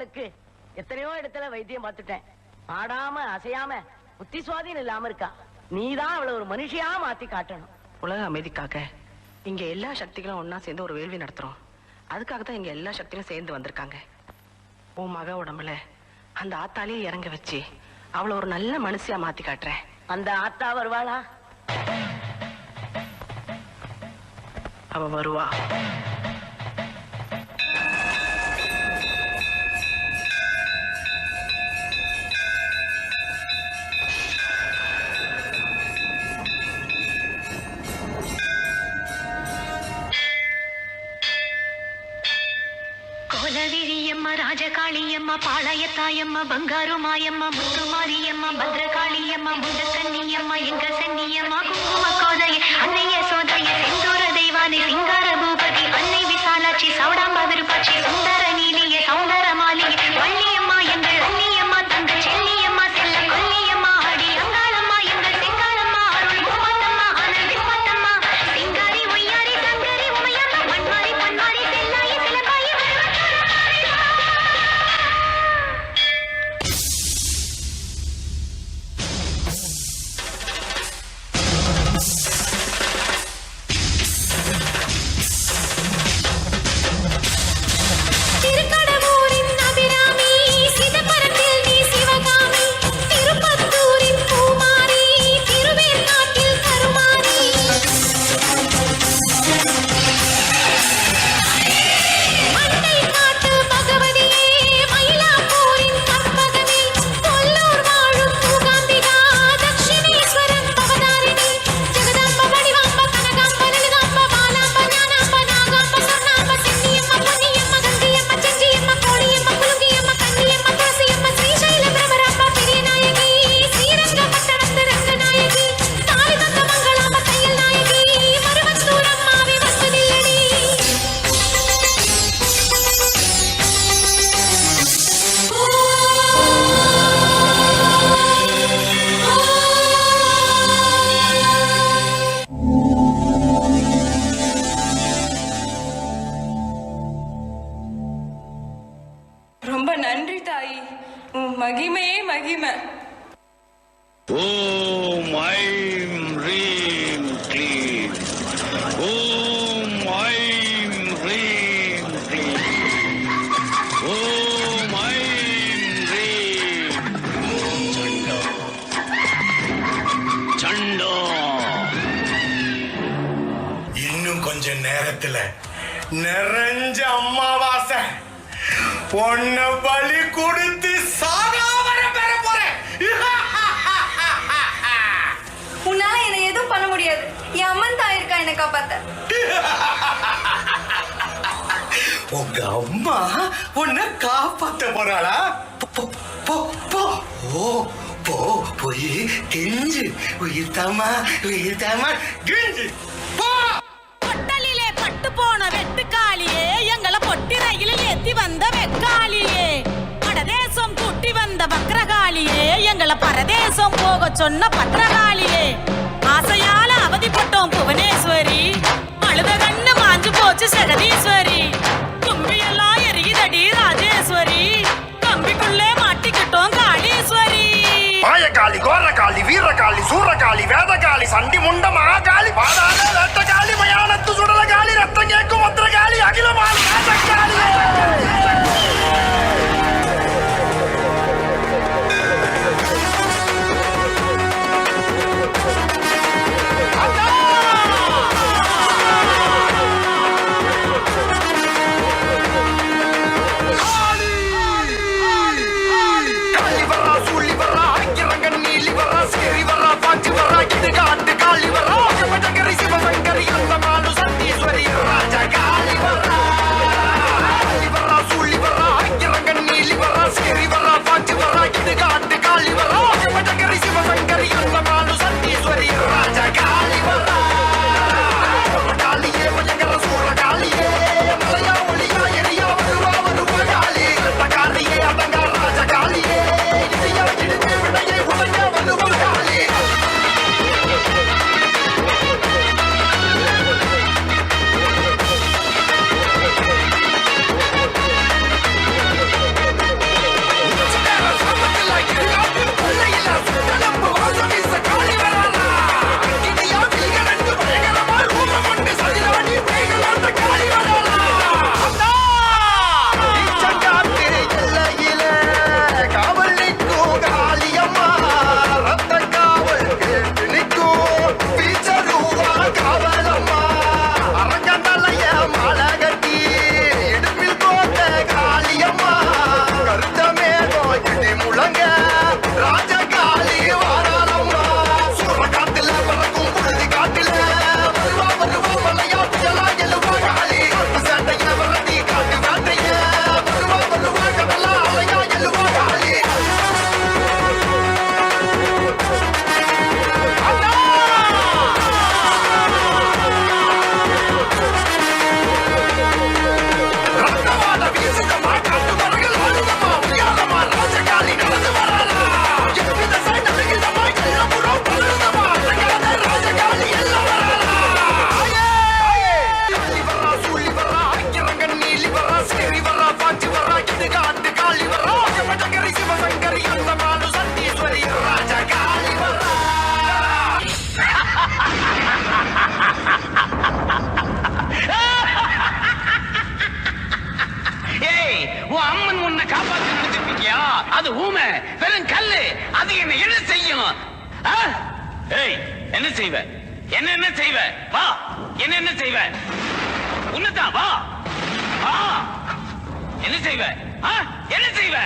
பொண்ணுக்கு எத்தனையோ இடத்துல வைத்தியம் பார்த்துட்டேன். ஆடாம அசையாம புத்தி சுவாதீனம் இல்லாம இருக்கா. நீதான் அவளை ஒரு மனுஷியா மாத்தி காட்டணும். உலக அமைதிக்காக இங்க எல்லா சக்திகளும் ஒன்னா சேர்ந்து ஒரு வேள்வி நடத்துறோம். அதுக்காக தான் இங்க எல்லா சக்தியும் சேர்ந்து வந்திருக்காங்க. உன் மக உடம்புல அந்த ஆத்தாலேயே இறங்க வச்சு அவளை ஒரு நல்ல மனுஷியா மாத்தி காட்டுறேன். அந்த ஆத்தா வருவாளா? அவ வருவா. கோலவிழியம்மா, ராஜகாளியம்மா, பாளையத்தாயம்மா, பங்காரு மாயம்மா, முத்துமாரியம்மா, பத்ரகாளியம்மா, முண்டக்கன்னியம்மா, எங்க சன்னியம்மா, குங்கும கோதைய அன்னைய சோதைய செந்தூர தெய்வானை சிங்கார பூபதி அன்னை விசாலாட்சி சௌடாம்பா விருப்பாட்சி சுந்தர நீலிய சௌந்தர மாளிகை வள்ளியம்மா எங்கள் அன்னியம்மா தங்க செல்லியம்மா செல்ல கொல்லியம்மா ஆடி அங்காளம்மா எங்கள் செங்காளம்மா அருள் மும்மத்தம்மா அனல் விம்மத்தம்மா சிங்காரி ஒய்யாரி சங்கரி உமையம்மா மண்மாரி பொன்மாரி செல்லாயி சிலம்பாயி ரொம்ப நன்றி தாயி. மகிமையே மகிமை. ஓம் ஐம் ரீம் க்ளீம். ஓம் ஐம் ரீம் க்ளீம். ஓம் ஐம் ரீம். சண்டோ. இன்னும் கொஞ்ச நேரத்துல நிறைஞ்ச அம்மாவாசை பொண்ண பலி கொடுத்து சாகாவர பெற போறேன். உன்னால என்ன எதுவும் பண்ண முடியாது. என் அம்மன் தாய் இருக்கா என்ன காப்பாத்த. உங்க அம்மா உன்னை காப்பாத்த போறாளா? போய் கெஞ்சு உயிர் தாமா கெஞ்சு போ. பொட்டலிலே பட்டு போன வெட்டுக்காளியே, எங்களை பொட்டி ரயிலில் ஏத்தி வந்த வெக்காளியே, படதேசம் கூட்டி வந்த வக்ரகாளியே, எங்களை பரதேசம் போக சொன்ன பத்ரகாளியே, ஆசையால அவதிப்பட்டோம் புவனேஸ்வரி, அழுத கண்ணு மாஞ்சு போச்சு ஜெகதீஸ்வரி, கும்பியெல்லாம் எரியுதடி ராஜேஸ்வரி, கம்பிக்குள்ளே மாட்டிக்கிட்டோம் காளீஸ்வரி. மாயகாளி, கோரகாளி, வீரகாளி, சூரகாளி, வேதகாளி, சண்டி முண்ட மகாகாளி, பாதாள வேட்டகாளி, மயானத்து சுடலகாளி, ரத்தம் கேட்கும் பத்ரகாளி, அகிலமான ராஜகாளி. சிவசங்கரி அந்த மாலு சந்தீஸ்வரி ராஜகாளி வரா. பொம்மை, வெறும் கல்லு. அது என்ன செய்யும்? ஏய், என்ன செய்வ? என்ன செய்வ? வா, என்ன செய்வ? உன்னதான் வா. என்ன செய்வ? என்ன செய்வ?